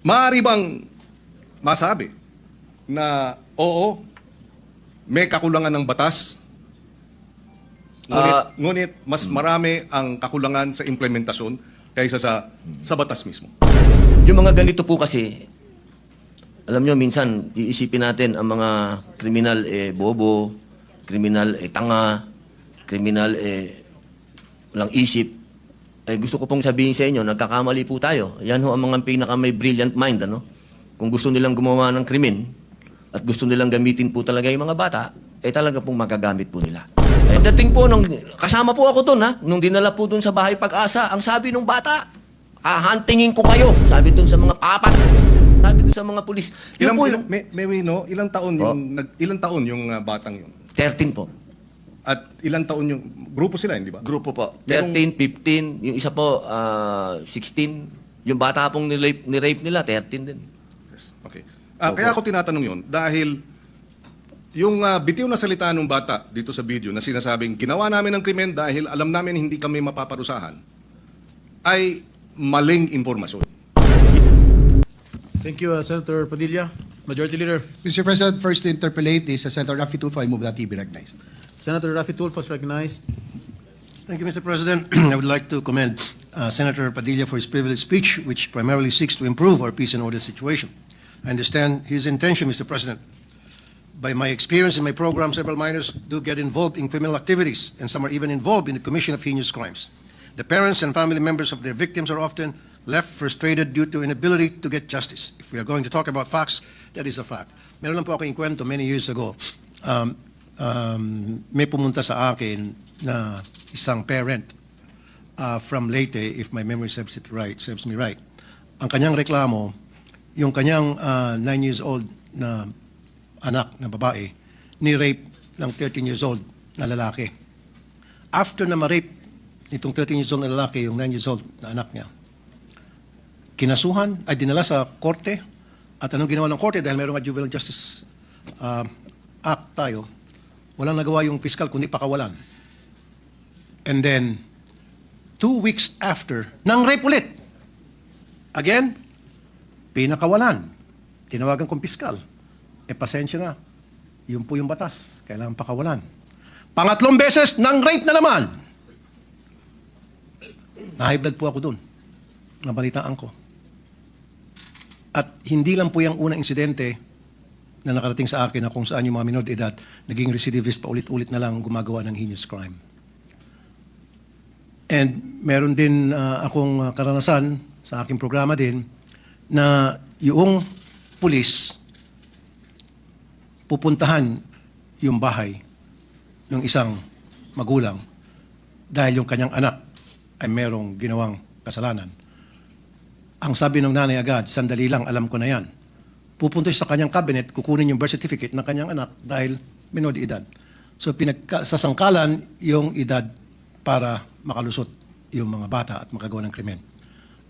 Maaari bang masabi na oo, may kakulangan ng batas, ngunit mas marami ang kakulangan sa implementasyon kaysa sa batas mismo? Yung mga ganito po kasi, alam nyo, minsan iisipin natin ang mga kriminal bobo, kriminal tanga, kriminal walang isip. Gusto ko pong sabihin sa inyo, nagkakamali po tayo. Yan ho ang mga pinaka may brilliant mind, ano? Kung gusto nilang gumawa ng krimen at gusto nilang gamitin po talaga yung mga bata, talaga pong magagamit po nila. Dating po, kasama po ako doon, ha? Nung dinala po doon sa Bahay Pag-asa, ang sabi ng bata, hahantingin ko kayo. Sabi doon sa mga papat. Sabi doon sa mga pulis. Ilang taon yung batang yun? 13 po. At ilang taon yung grupo sila, hindi ba? Grupo po. 13, 15, yung isa po 16. Yung bata pong ni-rape nila, 13 din. Yes. Okay. Kaya ako tinatanong yun dahil yung bitiw na salita ng bata dito sa video na sinasabing ginawa namin ng krimen dahil alam namin hindi kami mapaparusahan ay maling impormasyon. Thank you, Senator Padilla. Majority Leader. Mr. President, first to interpolate is Senator Raffy Tulfo. I move that he be recognized. Senator Raffy Tulfo is recognized. Thank you, Mr. President. I would like to commend Senator Padilla for his privileged speech, which primarily seeks to improve our peace and order situation. I understand his intention, Mr. President. By my experience in my program, several minors do get involved in criminal activities, and some are even involved in the commission of heinous crimes. The parents and family members of their victims are often left frustrated due to inability to get justice. If we are going to talk about facts, that is a fact. Meron lang po akong kwento many years ago. May pumunta sa akin na isang parent from Leyte, if my memory serves me right. Ang kanyang reklamo, yung kanyang 9 years old na anak na babae, ni-rape ng 13 years old na lalaki. After na ma-rape nitong 13 years old na lalaki, yung 9 years old na anak niya, kinasuhan, ay dinala sa korte, at anong ginawa ng korte, dahil mayroong Juvenile Justice Act tayo, walang nagawa yung piskal kundi pakawalan. And then, 2 weeks after, nang rape ulit. Again, pinakawalan. Tinawagan kong piskal. Pasensya na. Yun po yung batas. Kailangan pakawalan. Pangatlong beses, nang rape na naman. Na-high blood po ako dun. Nabalitaan ko. At hindi lang po yung unang insidente na nakarating sa akin na kung saan yung mga minor de edad naging recidivist pa ulit-ulit na lang gumagawa ng heinous crime. And meron din akong karanasan sa aking programa din na yung pulis pupuntahan yung bahay ng isang magulang dahil yung kanyang anak ay merong ginawang kasalanan. Ang sabi ng nanay agad, sandali lang, alam ko na yan. Pupunta siya sa kanyang cabinet, kukunin yung birth certificate ng kanyang anak dahil minor de edad. So pinagkasasangkalan yung edad para makalusot yung mga bata at makagawa ng krimen.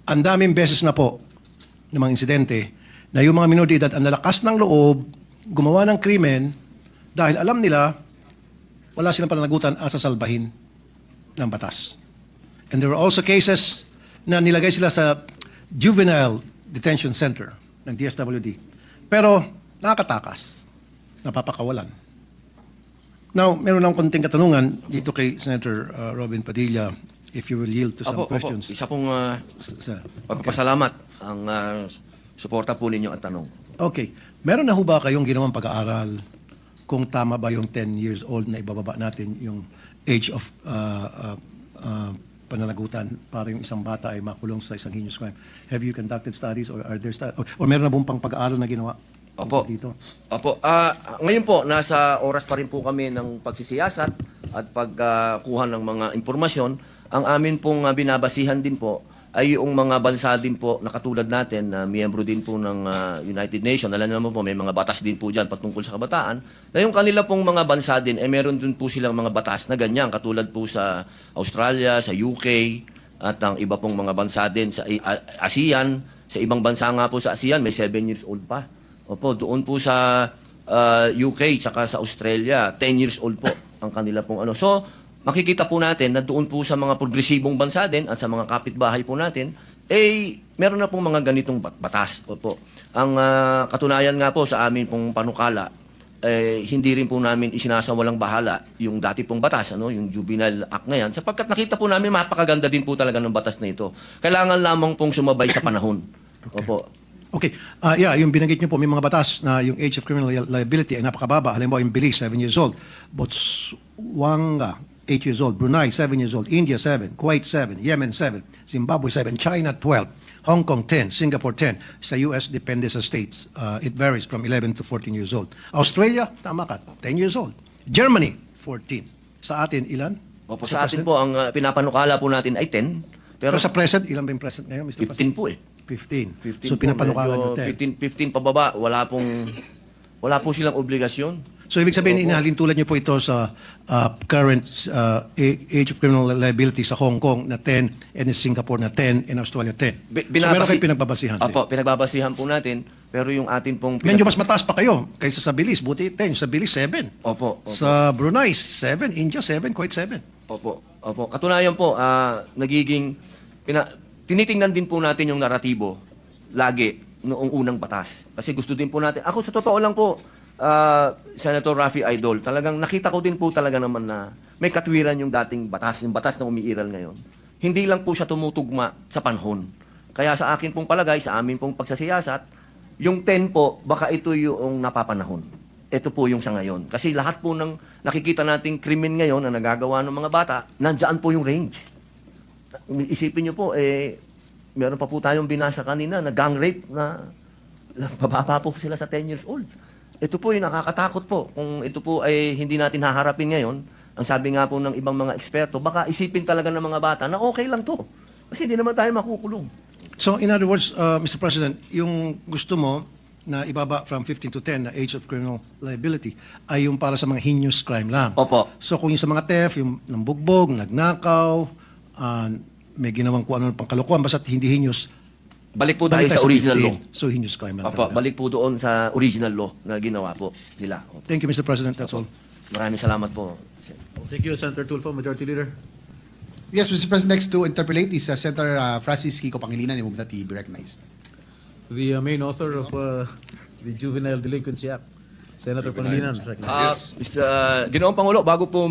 Ang daming beses na po ng mga insidente na yung mga minor de edad ang nalakas ng loob, gumawa ng krimen dahil alam nila wala silang pananagutan asa salbahin ng batas. And there were also cases na nilagay sila sa Juvenile Detention Center ng DSWD. Pero nakakatakas, napapakawalan. Now, meron lang konting katanungan dito kay Senator Robin Padilla, if you will yield to some questions. Isa pong pagpapasalamat ang suporta po ninyo at tanong. Okay. Meron na ho ba kayong ginawang pag-aaral kung tama ba yung 10 years old na ibababa natin yung age of pananagutan para yung isang bata ay makulong sa isang heinous crime? Have you conducted studies or are there or meron na bang pang pag-aaral na ginawa dito? Opo. Ngayon po, nasa oras pa rin po kami ng pagsisiyasat at pagkuha ng mga impormasyon. Ang amin pong binabasihan din po ay yung mga bansa din po na katulad natin na miyembro din po ng United Nations. Alam naman po, may mga batas din po dyan patungkol sa kabataan. Na yung kanila pong mga bansa din, meron din po silang mga batas na ganyan. Katulad po sa Australia, sa UK, at ang iba pong mga bansa din sa ASEAN. Sa ibang bansa nga po sa ASEAN, may 7 years old pa. Opo, doon po sa UK, tsaka sa Australia, 10 years old po ang kanila pong ano. So, makikita po natin na doon po sa mga progresibong bansa din at sa mga kapitbahay po natin, meron na pong mga ganitong batas. Opo. Ang katunayan nga po sa amin pong panukala, hindi rin po namin isinasawalang bahala yung dati pong batas, yung Juvenile Act na yan, sapagkat nakita po namin mapakaganda din po talaga ng batas na ito. Kailangan lamang pong sumabay sa panahon. Opo. Okay. Yung binanggit niyo po, may mga batas na yung age of criminal liability ay napakababa. Halimbawa, yung Belize, 7 years old. Botswana, 8 years old. Brunei, 7 years old. India, 7. Kuwait, 7. Yemen, 7. Zimbabwe, 7. China, 12. Hong Kong, 10. Singapore, 10. Sa US, depende sa states. It varies from 11 to 14 years old. Australia, tama ka, 10 years old. Germany, 14. Sa atin, ilan? Opo, Mr. sa atin President? po, ang pinapanukala po natin ay 10. Pero Pero sa present, ilan ba yung present ngayon, Mr. 15 President? po eh. 15. 15 So, po, pinapanukala medyo nyo 10. 15 pababa, wala po silang obligasyon. So, ibig sabihin, Opo. inahalin tulad niyo po ito sa current age of criminal liability sa Hong Kong na 10, and in Singapore na 10, in Australia 10. So, meron kayong pinagbabasihan. Opo, pinagbabasihan po natin. Pero yung atin pong... Medyo mas mataas pa kayo kaysa sa Belize. Buti 10. Sa Belize, 7. Opo, opo. Sa Brunei, 7. India, 7. Kuwait, 7. Opo, opo. Katunayan po, nagiging... tinitingnan din po natin yung naratibo lagi noong unang batas. Kasi gusto din po natin... Ako sa totoo lang po, Senator Raffy Idol, talagang nakita ko din po talaga naman na may katwiran yung dating batas, yung batas na umiiral ngayon. Hindi lang po siya tumutugma sa panahon. Kaya sa akin pong palagay, sa amin pong pagsasiyasat, yung 10 po, baka ito yung napapanahon. Ito po yung sa ngayon. Kasi lahat po ng nakikita nating krimen ngayon na nagagawa ng mga bata, nandyan po yung range. Isipin nyo po, meron pa po tayong binasa kanina na gang rape na bababa po sila sa 10 years old. Ito po yung nakakatakot po. Kung ito po ay hindi natin haharapin ngayon, ang sabi nga po ng ibang mga eksperto, baka isipin talaga ng mga bata na okay lang to. Kasi hindi naman tayo makukulong. So, in other words, Mr. President, yung gusto mo na ibaba from 15 to 10 na age of criminal liability ay yung para sa mga heinous crime lang. Opo. So, kung yung sa mga theft, yung nambugbog, nagnakaw, may ginawang kung ano pang kalokohan, basta hindi heinous, Balik po tayo balik sa tayo original 15. law. So, heinous crime lang Opo, talaga. balik po doon sa original law na ginawa po nila. Opo. Thank you, Mr. President. That's all. Maraming salamat po. Thank you, Senator Tulfo, Majority Leader. Yes, Mr. President, next to interpolate is Senator Francis Kiko Pangilinan. I move that he be recognized. The main author of the Juvenile Delinquency Act, Senator Pangilinan. is recognized. Ginoong Pangulo, bago po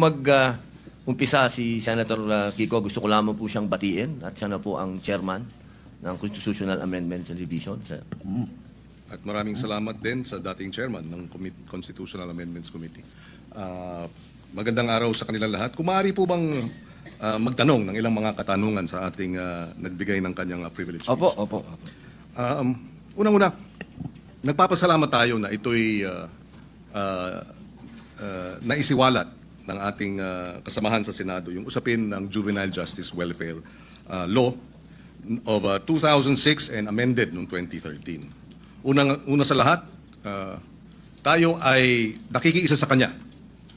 umpisa si Senator Kiko, gusto ko lamang po siyang batiin at siya na po ang chairman ng Constitutional Amendments and Revision. At maraming salamat din sa dating chairman ng Constitutional Amendments Committee. Magandang araw sa kanilang lahat. Kung maaari po bang magtanong ng ilang mga katanungan sa ating nagbigay ng kanyang privilege. Opo, opo. Unang-una, nagpapasalamat tayo na ito'y naisiwalat ng ating kasamahan sa Senado, yung usapin ng Juvenile Justice Welfare Law of 2006 and amended noong 2013. Una sa lahat, tayo ay nakikiisa sa kanya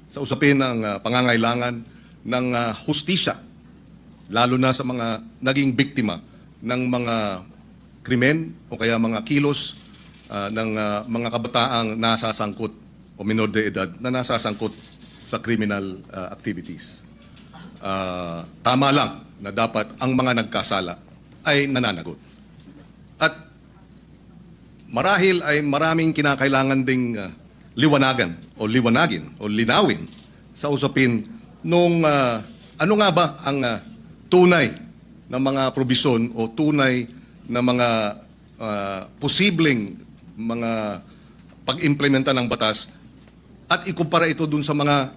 sa usapin ng pangangailangan ng hustisya, lalo na sa mga naging biktima ng mga krimen o kaya mga kilos ng mga kabataang nasasangkot o minor de edad na nasasangkot sa criminal activities. Tama lang na dapat ang mga nagkasala ay nananagot. At marahil ay maraming kinakailangan ding liwanagin o linawin sa usapin nung ano nga ba ang tunay na mga probisyon o tunay na mga posibleng mga pag-implementa ng batas at ikumpara ito dun sa mga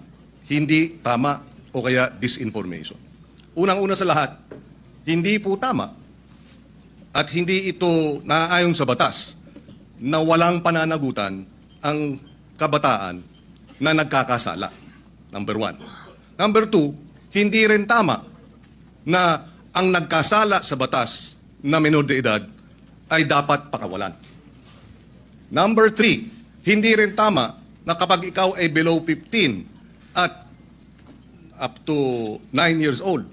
hindi tama o kaya disinformation. Unang-una sa lahat, hindi po tama at hindi ito naaayon sa batas na walang pananagutan ang kabataan na nagkakasala. Number 1. Number 2, hindi rin tama na ang nagkasala sa batas na menor de edad ay dapat pakawalan. Number 3, hindi rin tama na kapag ikaw ay below 15 at up to 9 years old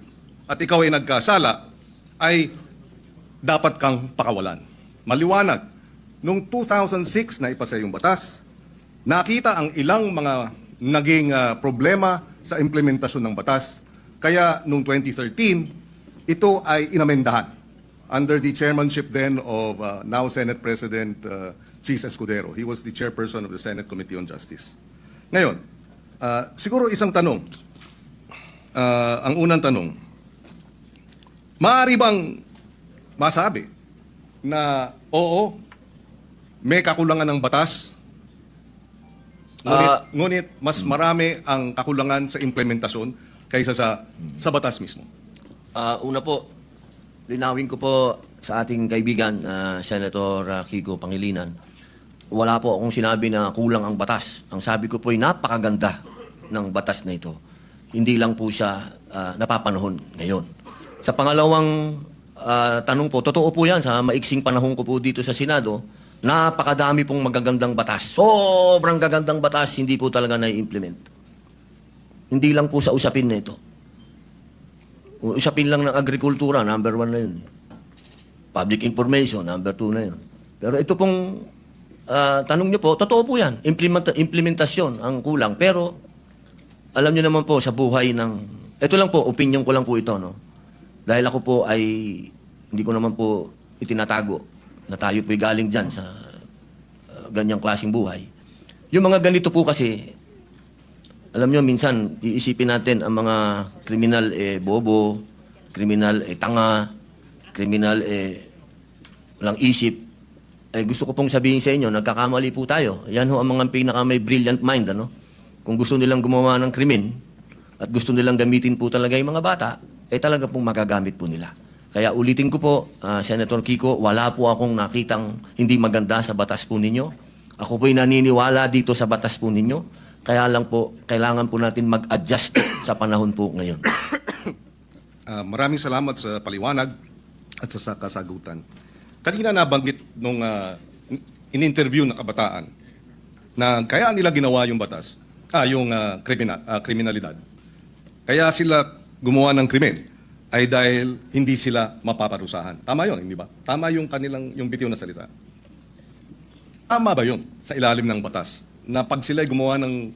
at ikaw ay nagkasala, ay dapat kang pakawalan. Maliwanag, noong 2006 na ipasa yung batas, nakita ang ilang mga naging problema sa implementasyon ng batas. Kaya noong 2013, ito ay inamendahan. under the chairmanship then of now Senate President Chis Escudero. He was the chairperson of the Senate Committee on Justice. Ngayon, siguro isang tanong. Ang unang tanong, maaari bang masabi na oo, may kakulangan ng batas, ngunit mas marami ang kakulangan sa implementasyon kaysa sa batas mismo? Una po, linawin ko po sa ating kaibigan, Senator Kiko Pangilinan, wala po akong sinabi na kulang ang batas. Ang sabi ko po ay napakaganda ng batas na ito. Hindi lang po siya napapanahon ngayon. Sa pangalawang tanong po, totoo po yan, sa maiksing panahon ko po dito sa Senado, napakadami pong magagandang batas. Sobrang gagandang batas, hindi po talaga na-implement. Hindi lang po sa usapin na ito. Usapin lang ng agrikultura, number 1 na yun. Public information, number 2 na yun. Pero ito pong tanong nyo po, totoo po yan. Implementasyon ang kulang. Pero alam nyo naman po sa buhay ng... Ito lang po, opinion ko lang po ito. No? Dahil ako po ay hindi ko naman po itinatago na tayo po'y galing dyan sa ganyang klaseng buhay. Yung mga ganito po kasi, alam nyo, minsan iisipin natin ang mga kriminal bobo, kriminal tanga, kriminal walang isip. Gusto ko pong sabihin sa inyo, nagkakamali po tayo. Yan ho ang mga pinaka may brilliant mind, ano? Kung gusto nilang gumawa ng krimen at gusto nilang gamitin po talaga yung mga bata, talaga pong magagamit po nila. Kaya ulitin ko po, Senator Kiko, wala po akong nakitang hindi maganda sa batas po ninyo. Ako po'y naniniwala dito sa batas po ninyo. Kaya lang po, kailangan po natin mag-adjust sa panahon po ngayon. Maraming salamat sa paliwanag at sa kasagutan. Kanina nabanggit nung in-interview ng kabataan na kaya nila ginawa yung batas, yung kriminalidad. Kaya sila gumawa ng krimen ay dahil hindi sila mapaparusahan. Tama yun, hindi ba? Tama yung kanilang, yung bitiw na salita. Tama ba yun sa ilalim ng batas na pag sila gumawa ng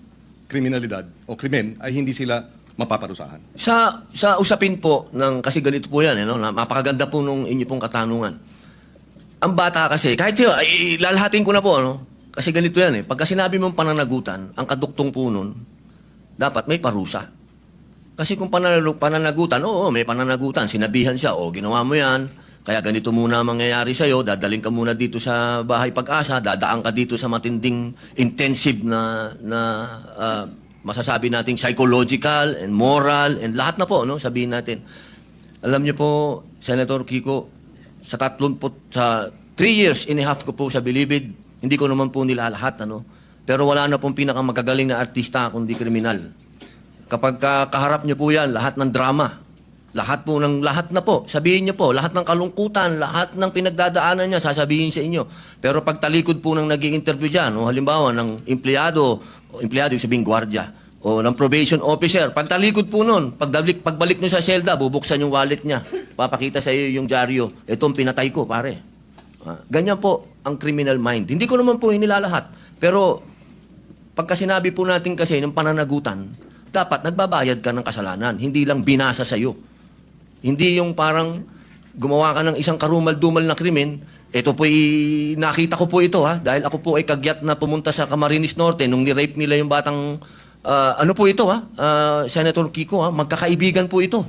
kriminalidad o krimen ay hindi sila mapaparusahan? Sa usapin po, kasi ganito po yan, napakaganda po nung inyo pong katanungan. Ang bata kasi, kahit siya, lalahatin ko na po, kasi ganito yan Pagka sinabi mong pananagutan, ang kaduktong po nun, dapat may parusa. Kasi kung pananagutan, oo, may pananagutan. Sinabihan siya, ginawa mo yan, kaya ganito muna ang mangyayari sa'yo, dadaling ka muna dito sa bahay pag-asa, dadaan ka dito sa matinding intensive na masasabi nating psychological and moral and lahat na po, sabihin natin. Alam niyo po, Senator Kiko, sa 3 years and a half ko po sa Bilibid, hindi ko naman po nila lahat, pero wala na pong pinakamagagaling na artista kundi kriminal. Kapag kaharap niyo po yan, lahat ng drama, lahat na po, sabihin niyo po, lahat ng kalungkutan, lahat ng pinagdadaanan niya, sasabihin sa inyo. Pero pag talikod po ng nag-i-interview dyan, halimbawa ng empleyado yung sabihin gwardiya, o ng probation officer, pag talikod po nun, pagbalik niyo sa selda, bubuksan yung wallet niya, papakita sa iyo yung dyaryo, itong pinatay ko, pare. Ganyan po ang criminal mind. Hindi ko naman po hinilalahat. Pero pagka sinabi po natin kasi ng pananagutan, dapat nagbabayad ka ng kasalanan. Hindi lang binasa sa iyo. Hindi yung parang gumawa ka ng isang karumal-dumal na krimen, ito po nakita ko po ito dahil ako po ay kagyat na pumunta sa Camarines Norte nung ni-rape nila yung batang, ano po ito Senator Kiko magkakaibigan po ito.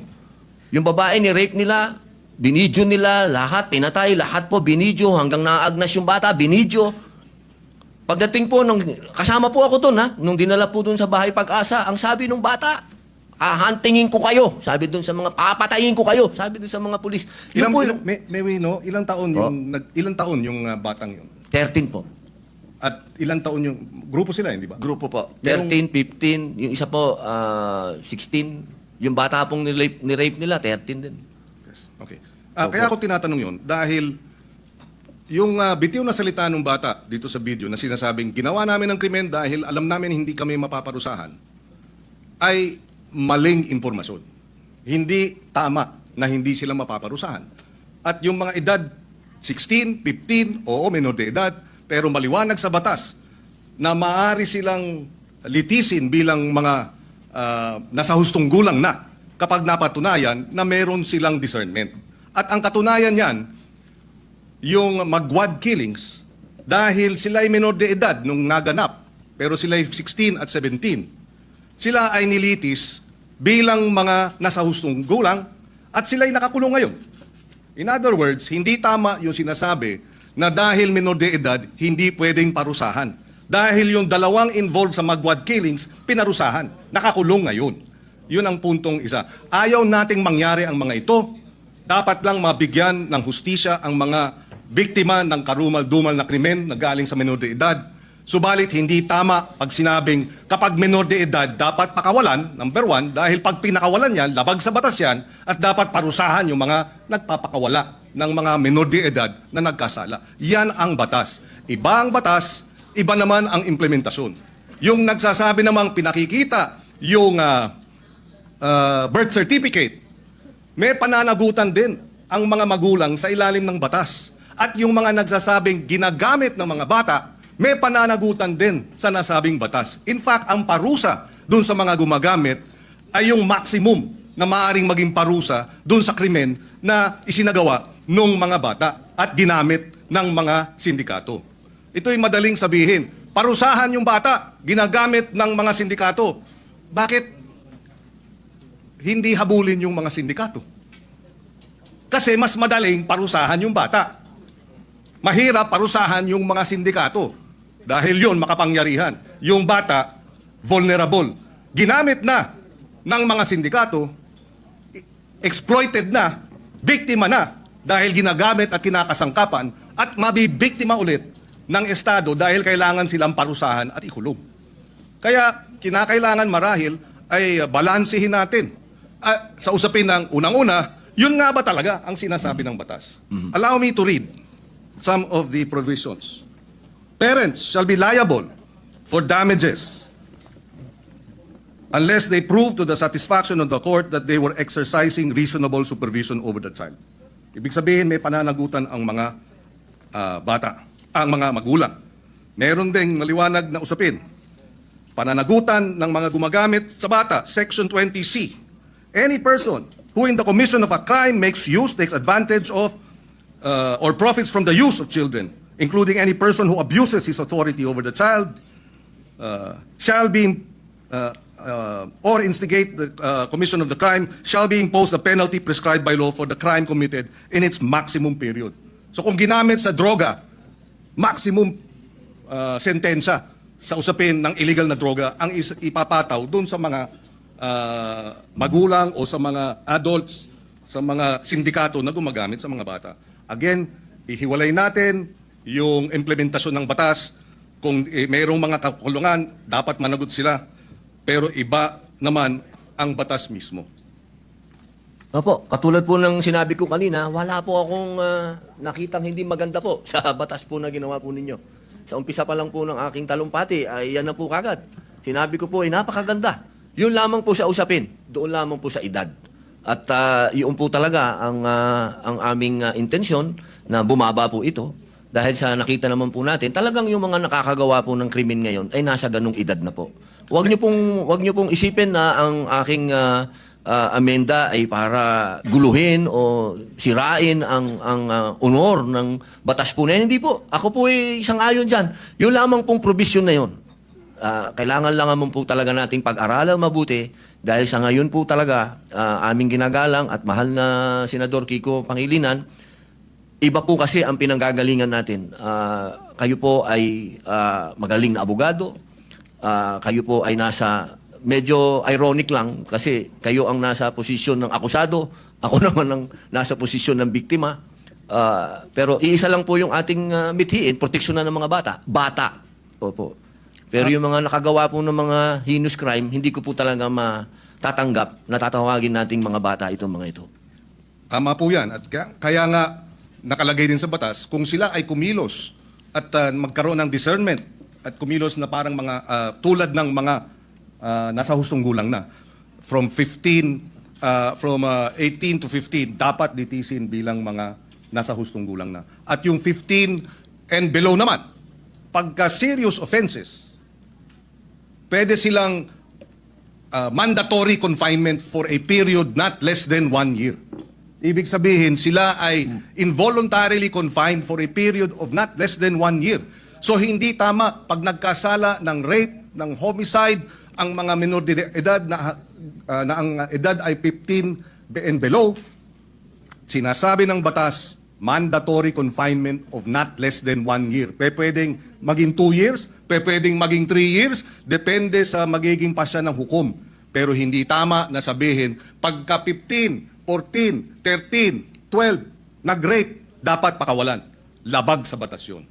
Yung babae ni-rape nila, binidyo nila, lahat, pinatay, lahat po, binidyo, hanggang naagnas yung bata, binidyo. Pagdating po, kasama po ako doon, nung dinala po doon sa bahay pag-asa, ang sabi ng bata, hahantingin ko kayo. Sabi doon sa mga, papatayin ko kayo. Sabi doon sa mga pulis. Ilang taon yung batang yun? 13 po. At ilang taon yung, grupo sila, hindi ba? Grupo po. 13, 15, yung isa po, 16. Yung bata pong ni-rape nila, 13 din. Yes. Okay. Kaya ako tinatanong yun dahil yung bitiw na salita ng bata dito sa video na sinasabing ginawa namin ng krimen dahil alam namin hindi kami mapaparusahan ay maling impormasyon. Hindi tama na hindi sila mapaparusahan. At yung mga edad 16, 15, oo, menor de edad, pero maliwanag sa batas na maaari silang litisin bilang mga nasa hustong gulang na kapag napatunayan na meron silang discernment. At ang katunayan yan, yung magwad killings dahil sila ay minor de edad nung naganap, pero sila ay 16 at 17. Sila ay nilitis bilang mga nasa hustong gulang at sila ay nakakulong ngayon. In other words, hindi tama yung sinasabi na dahil minor de edad, hindi pwedeng parusahan. Dahil yung dalawang involved sa magwad killings, pinarusahan. Nakakulong ngayon. Yun ang puntong isa. Ayaw nating mangyari ang mga ito. Dapat lang mabigyan ng hustisya ang mga biktima ng karumal-dumal na krimen na galing sa minor de edad. Subalit hindi tama pag sinabing kapag minor de edad dapat pakawalan, number one, dahil pag pinakawalan yan, labag sa batas yan, at dapat parusahan yung mga nagpapakawala ng mga minor de edad na nagkasala. Yan ang batas. Iba ang batas, iba naman ang implementasyon. Yung nagsasabi namang pinakikita yung birth certificate, may pananagutan din ang mga magulang sa ilalim ng batas. At yung mga nagsasabing ginagamit ng mga bata, may pananagutan din sa nasabing batas. In fact, ang parusa dun sa mga gumagamit ay yung maximum na maaaring maging parusa dun sa krimen na isinagawa ng mga bata at ginamit ng mga sindikato. Ito'y madaling sabihin. Parusahan yung bata, ginagamit ng mga sindikato. Bakit hindi habulin yung mga sindikato? Kasi mas madaling parusahan yung bata. Mahirap parusahan yung mga sindikato. Dahil yun, makapangyarihan. Yung bata, vulnerable. Ginamit na ng mga sindikato, exploited na, biktima na, dahil ginagamit at kinakasangkapan, at mabibiktima ulit ng Estado dahil kailangan silang parusahan at ikulong. Kaya, kinakailangan marahil ay balansehin natin. Sa usapin ng unang-una, yun nga ba talaga ang sinasabi ng batas? Allow me to read some of the provisions. Parents shall be liable for damages unless they prove to the satisfaction of the court that they were exercising reasonable supervision over the child. Ibig sabihin, may pananagutan ang mga bata, ang mga magulang. Meron ding maliwanag na usapin. Pananagutan ng mga gumagamit sa bata, Section 20C. Any person who in the commission of a crime makes use, takes advantage of, or profits from the use of children, including any person who abuses his authority over the child, shall be, or instigate the commission of the crime, shall be imposed a penalty prescribed by law for the crime committed in its maximum period. So kung ginamit sa droga, maximum sentensya sa usapin ng illegal na droga ang ipapataw doon sa mga magulang o sa mga adults, sa mga sindikato na gumagamit sa mga bata. Again, ihiwalay natin yung implementasyon ng batas. Kung mayroong mga kakulungan, dapat managot sila. Pero iba naman ang batas mismo. Opo, katulad po ng sinabi ko kanina, wala po akong nakitang hindi maganda po sa batas po na ginawa po ninyo. Sa umpisa pa lang po ng aking talumpati, ay yan na po kagad. Sinabi ko po ay napakaganda. Yun lamang po sa usapin, doon lamang po sa edad. At yun po talaga ang aming intensyon na bumaba po ito. Dahil sa nakita naman po natin, talagang yung mga nakakagawa po ng krimen ngayon ay nasa ganung edad na po. Huwag niyo pong isipin na ang aking amenda ay para guluhin o sirain ang honor ng batas po na yan. Hindi po. Ako po ay isang ayon dyan. Yung lamang pong provision na yun. Kailangan lang naman po talaga nating pag-aralan mabuti dahil sa ngayon po talaga aming ginagalang at mahal na Senador Kiko Pangilinan, iba po kasi ang pinanggagalingan natin. Kayo po ay magaling na abogado. Kayo po ay nasa, medyo ironic lang kasi kayo ang nasa posisyon ng akusado. Ako naman ang nasa posisyon ng biktima. Pero iisa lang po yung ating mithiin, proteksyonan ng mga bata. Bata. Opo. Pero yung mga nakagawa po ng mga heinous crime, hindi ko po talaga matatanggap na tatawagin nating mga bata itong mga ito. Tama po yan. At kaya nga nakalagay din sa batas, kung sila ay kumilos at magkaroon ng discernment at kumilos na parang mga tulad ng mga nasa hustong gulang na, from 18 to 15, dapat litisin bilang mga nasa hustong gulang na. At yung 15 and below naman, pagka serious offenses, pwede silang mandatory confinement for a period not less than 1 year. Ibig sabihin, sila ay involuntarily confined for a period of not less than 1 year. So hindi tama pag nagkasala ng rape, ng homicide, ang mga minor de edad na ang edad ay 15 and below, sinasabi ng batas, mandatory confinement of not less than 1 year. Pwedeng maging 2 years, pwedeng maging 3 years, depende sa magiging pasya ng hukom. Pero hindi tama na sabihin, pagka 15, 14, 13, 12, nag-rape, dapat pakawalan. Labag sa batas yun.